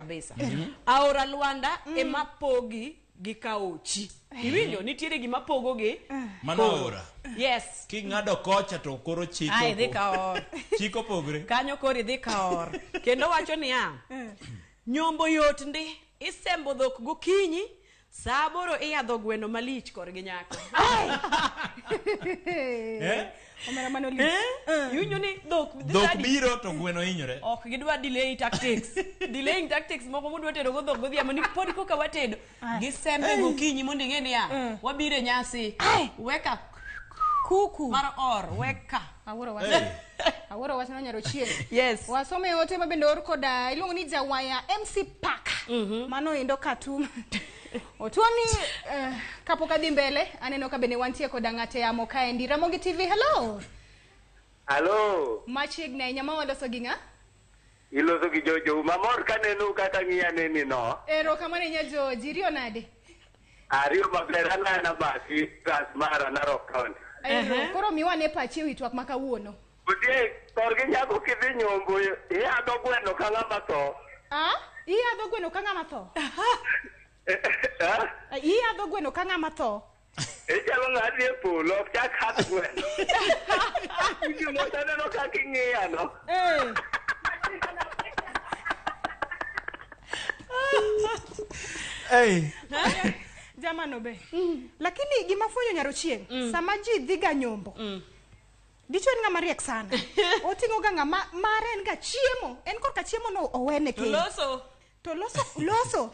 kabisa. Aora Luanda ema pogi gi kaochi. Iwinjo nitiere gima pogo gi Manaora. Yes. Ki ngado kocha to koro chiko. Ai dhi kaor. Chiko pogre. Kanyo kori dhi kaor. Kendo wacho niya. Nyombo yot ndi isembo dhok gokinyi saa 8 iyadho gweno malich korgi nyako. Omera mano lich. Iwinjo ni dhok biro to gweno hinyore. Ok gidwa delay tactics. Delaying tactics moko mudwa tedo go dhok godhiambo ni pod koka watedo. Gisembe gokinyi mondo ing'e niya. Wabire nyasi. Weka kuku mar or weka. Aworo wach nonyaro chien. Yes. Wasome ote mabende or koda iluongo ni jawaya MC Park. Mano indo katum. Otuoni kapok adhi mbele aneno ka bende wantie koda ng'ate amo kaendi Ramogi TV. Hello. Hello. Machiegni ahinya ma waloso gi ng'a? Iloso gi Jojo mamor kaneno kaka ng'iya neni no. Erokamano nya Joji rio nade? Ario maber ana basi mara na rock. Koro miwane pachi ewi twak ma kawuono. Odie torgi nyako kidhi nyombo iyadho gweno ka ng'ama tho. Iyadho gweno ka ng'ama tho? Iyadho gweno ka ng'ama tho? Echalo ng'adi e polo ok chak hat gweno. Ujo motaneno kaka ing'iya no. Jamano be. Lakini gima fwenyo nyaro chieng sama ji dhiga nyombo. Dicho en ng'ama riek sana. Oting'o ga ng'ama mare en ga chiemo. En korka chiemo no owene ke. To loso.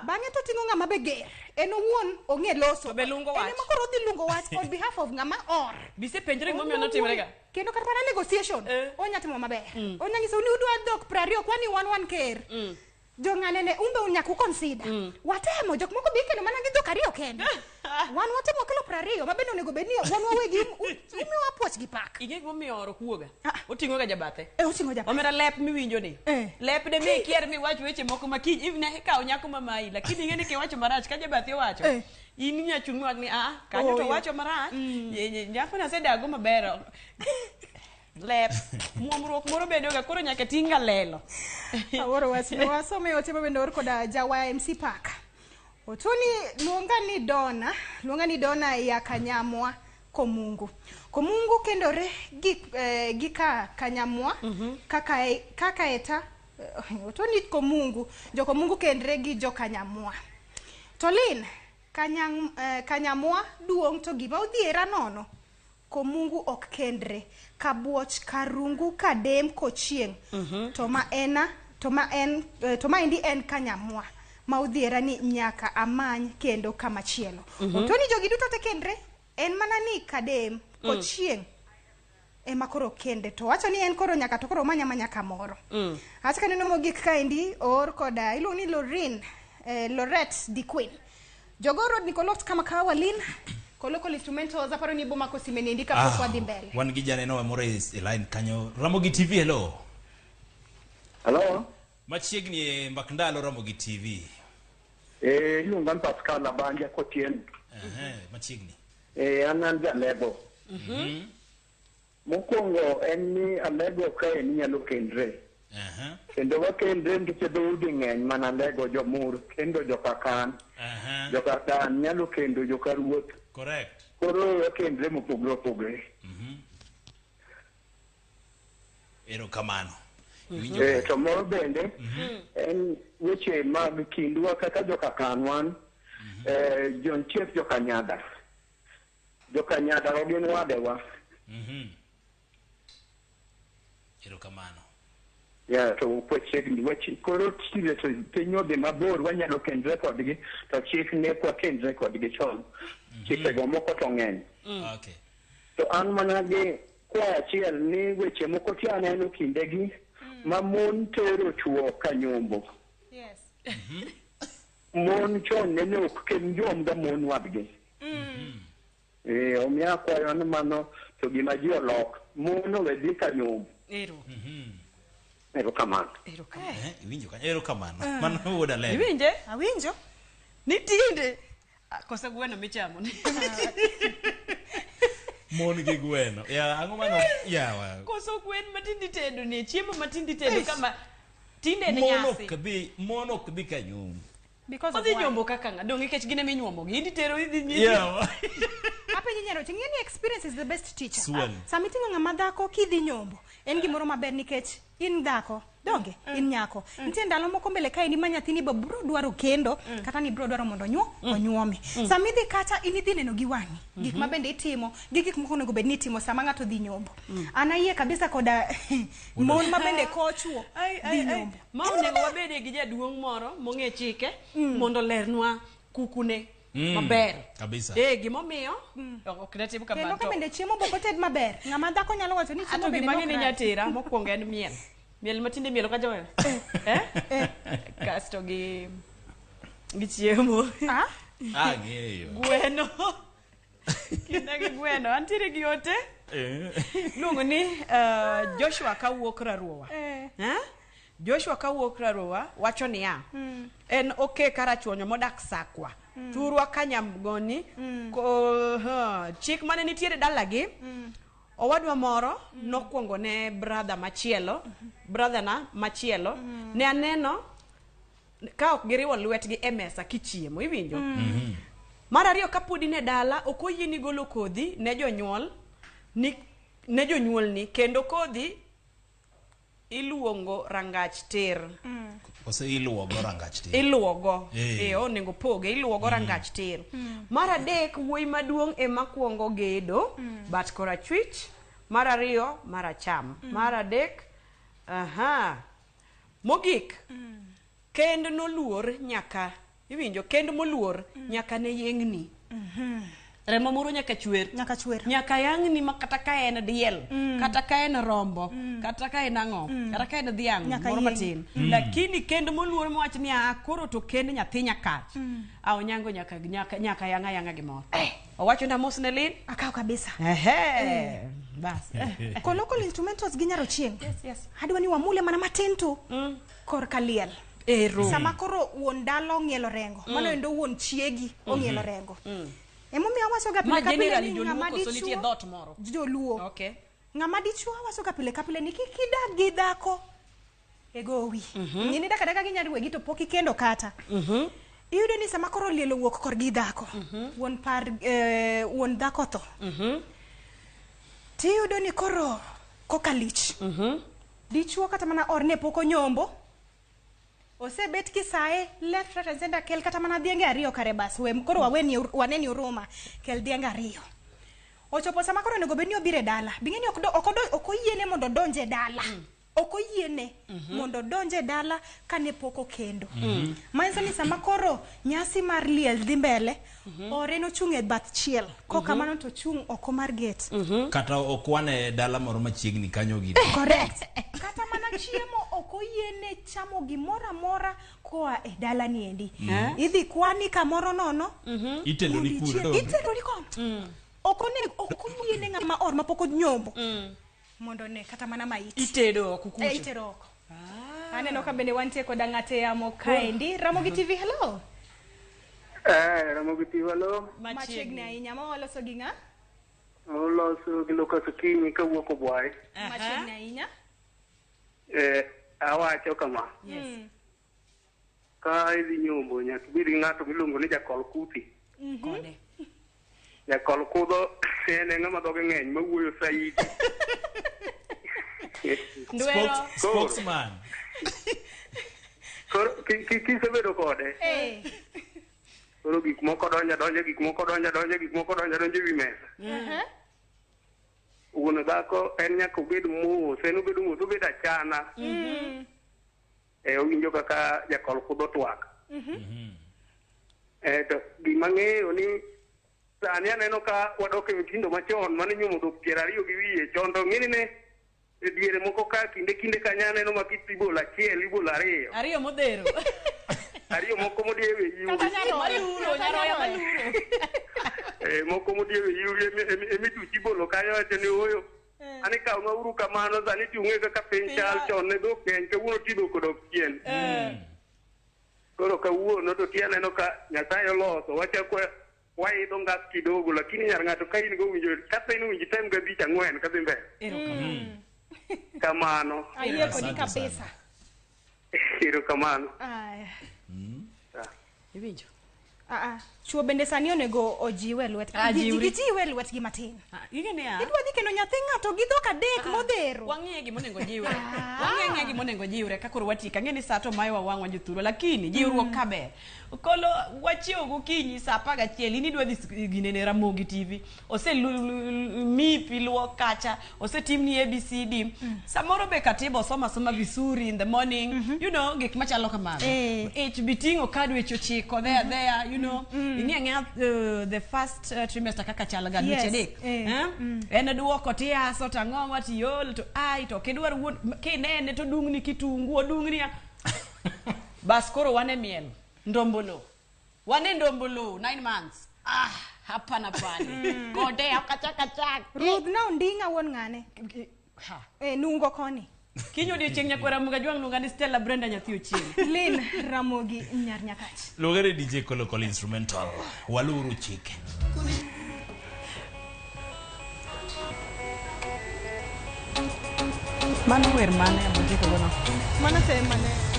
Bang'e to ting'o ng'ama be ger. En owuon ong'e loso. To be lungo wach. En ema koro dhi lungo wach on behalf of ng'ama or. Bise penjre ng'omiyo notimre ga. Kendo kata na negotiation. Onya timo maber. Onya nyiso ni udwa dhok 20 kwani wan ker. Jong'anene umbe unyaku consider. Watemo jok moko bi kendo mana gi dhok 2 kende. Wan watemo kelo 20 mabende onego bedni wan wawegi umi wapuoch gi pak. Ige gomiyo oro kuoga. Oting'o ga jabathe. Oting'o jabathe. Omera lep miwinjo ni. Lep de mi kier mi wach weche moko makiny ibne kawo nyako mamai lakini ing'e ni kiwacho marach ka jabathe wacho. In inya chung' wag ni kanyo to wacho marach. Nyako na sedago maber. Lep muomruok moro bedoga koro nyaka tinga lelo. Aworo wasome ote bende or koda jawaya MC Park. Otoni luonga ni Dona ya Kanyamwa Komungu kendore gi Kanyamwa kaka eta otoni Komungu jo Komungu kendre gi jo Kanyamwa. Tolin Kanyamwa duong to gima odhiera nono. Komungu ok kendre kabuoch karungu kadem kochieng to ma endi en Kanyamwa ma udhiera ni nyaka amany kendo kama chielo. Otoni jogi duto te kendre en mana ni kadem kochieng ema koro kende to wacho ni en koro nyaka to koro manya kamoro. Acha kaneno mogik kaendi or koda iluongo ni Lorette di Queen. Jogoro Nicolot kama kawalin Kolokol instrumental zaparo ni boma kosime niindika kwa dhi mbele. Wan gi janeno amore line kanyo. Ramogi TV hello. Hello. Machiegni e Mbak Ndalo Ramogi TV. Iluonga Pascal Abanja Kotien. Machiegni. Anan jalego. Mokwongo en ni alego kae ni nyalo kendre. Kendo wakendre nikech dhoudi ng'eny mana lego jomur kendo jokakan. Jokakan nyalo kendo jokaruoth. Correct. Koro kendre mopogre. Erokamano. To moro bende en weche mag kindwa kaka jokakanwan jontiek jokanyada ogin wadewa. Erokamano. To weche koro tire to pinyo de mabor wanyalo kendre kodgi to chik ne kwa kendre kodgi chon. Chikego moko to ng'eny. Okay. To an mana gi kwa achiel ni weche moko ti aneno kindegi ma mon tero chuo ka nyombo. Yes. Mon chon ne ok ken jom da mon wadgi. Omiya kwayo ni mano to gima ji olok mon owedhi ka nyombo. Erokamano. Iwinjo kanyo erokamano. Mano wuoda leo. Iwinje? Awinjo. Nitinde. Kosa gweno michamo. Mon gi gweno. Ya ang'o mano yawa. Koso gwen matindi tedo ne chiemo matindi tedo kama tinde ne nyasi mono kbi kanyum because of odhi nyombo kaka nga donge kech gine minyuomo gi ndi tero idhi nyi yeah apa nyanyaro tingeni experience is the best teacher Swell. samitingo ngama dhako kidhi nyombo en gimoro maber nikech in dhako donge in nyako nitie ndalo moko mbele ka in manyathini bro dwaro kendo kata ni bro dwaro mondo onyuome samidhi kata in idhi neno gi wang'i gik mabende itimo gik moko onego bed ni itimo sama ng'ato dhi nyombo anayie kabisa koda mon mabende kochuo dhi nyombo ma onego wabede gi jaduong' moro mong'e chike mondo lernwa kukune maber kabisa gimomiyo ok natim kamano kendo ka bende chiemo bokoted maber ng'ama dhako nyalo wacho ni chiemo bende gimang'e ni nyatira mokwongo en miel matinde mielo ka joel kasto gi chiemo ng'eyo gweno kinda gi gweno antiere gi ote luongo ni Joshua kawuok Raruowa Joshua kawuok Raruowa wacho niya en karachuonyo modak Sakwa turwa kanyamgoni chik mane nitiere dalagi owadwa moro nokwongo ne brother na machielo ne aneno ka ok giriwo lwetgi e mesa kichiemo iwinjo mar ariyo kapodi ne dala ok oyieni golo kodhi ne jonyuolni kendo kodhi iluongo rangach ter ose iluogo rangach ter iluogo onego poge iluogo rangach ter mar adek wuoyi maduong' ema kwongo gedo bat korachwich mar ariyo mar acham mar adek mogik kendo noluor nyaka iwinjo kendo moluor nyaka ne yengni remo moro nyaka chwer nyaka yang'ni ma kata ka en diel kata ka en rombo kata ka en ang'o kata ka en dhiang' moro matin lakini kendo moluor mowach ni koro to kendo nyathi nyakach onyango nyaka yang'a gimoro owacho na mos ne lin akaw kabisa bas ko local instrumentals ginyaro chieng yes adwa ni wamule mana matin tu kor kaliel sama koro wuon dalo ng'ielo rengo mano endo wuon chiegi ong'ielo rengo emomiyo awacho ga pile kapile ni ng'ama dichuo joluo ng'ama dichuo awacho ga pile kapile ni kikidag gi dhako egowi ng'ini daka ginyalo wegi to pok ikendo kata iyudo ni sama koro lielo wuok kor gi dhako wuon dhako to tiyudo ni koro kokalich dichuo kata mana orne pok onyombo osebet kisae left right and center kel kata mana dhienge ariyo kare bas koro waneni uruma kel dhienge ariyo ochopo sama koro nego bedni obire dala bingeni ok oyiene mondo donje dala ok oyiene mondo donje dala kane pok okendo manyiso ni sama koro nyasi mar liel dhi mbele oreno chung e bath chiel kokamano to chung oko mar gate kata okwane dala moro machiegni kanyo gi correct kata mana chiemo ok oyiene chamo gimoro amora koa e dala ni endi idhi kwani kamoro nono itelo ni kono ok oyiene ng'ama or mapok onyombo mondo ne kata mana maiti itedo kukucho itero oko aneno ka bende wantie koda ng'ate yamo kaendi Ramogi TV hello Ramogi TV hello machiegni ahinya ma waloso gi ng'a oloso gi lokaso kinyi kawuok obwaye machiegni ahinya awacho kama ka idhi nyombo nyaka ibed gi ng'ato miluongo ni jakol kuthi kode jakol kudho en ng'ama dhoge ng'eny mawuoyo saidi spokesman koro kisebedo kode koro gik moko donjo e wi mesa wuon dhako en nyaka obed mos en obedo mos obed achana owinjo kaka jakol kudho twak to gima ng'eyo ni sani aneno ka wadok e nyithindo machon mane nyuomo dhok 20 gi wiye chon to ng'eni ne e diere moko ka kinde kanya aneno ma kitibolo achiel ibolo ariyo modhero ariyo moko modiewe yuri nyaroya maluro moko modiewe yuri emituchi bolo kanyo wacho ni oyo ani kaw na uru kamano sani tiung'e kaka piny chal chon ne dhok ng'eny kawuono tidhok odok chien koro kawuono to ti aneno ka Nyasaye oloso wachako waidho ngas kidogo lakini nyar ng'ato ka in go winjo kata in winji time ga bich ang'wen kadhi mbele kamano ayie kodi kabisa Erokamano. Iwinjo? Chuo bende sani onego ojiwe lwet. Gijiwe lwet gi matin. Ing'e ya? Idwa dhi kendo nyathi ng'ato gi dhok adek modhero. Wang'e gima onego jiwre. Wang'e gima onego jiwre ka koro watika. Ng'e ni sa to mayo wang'wa jothuro lakini jiwruok kaber. Kolo wachiewo gokinyi sa 11 ini dwa dhi ginene Ramogi TV. Ose mipi luok kacha, ose timni ABCD. Samoro be katiba soma visuri in the morning. You know, gik machalo kamano. Bitingo kadwecho chiko there, you know. Ing'e the first trimester kaka chalaga dweche adek. En duoko tiaso tang'ongwa tiol to ai to kidwar wuon kinene to dungni kitungu odungni. Bas koro wane miel. Ndombolo. Wane ndombolo 9 months. Hapana pale. Gode akachak. Ruth na undinga won ngane. Nungo koni. Kinyo odiochieng' nyakwara muga jwang' lunga ni Stella Brenda nyathi ochieng'. Lin Ramogi nyar nyakach. Lugare DJ Kolokol instrumental. Waluru Chike. Mano wer mane abotiko gono. Mana te mane.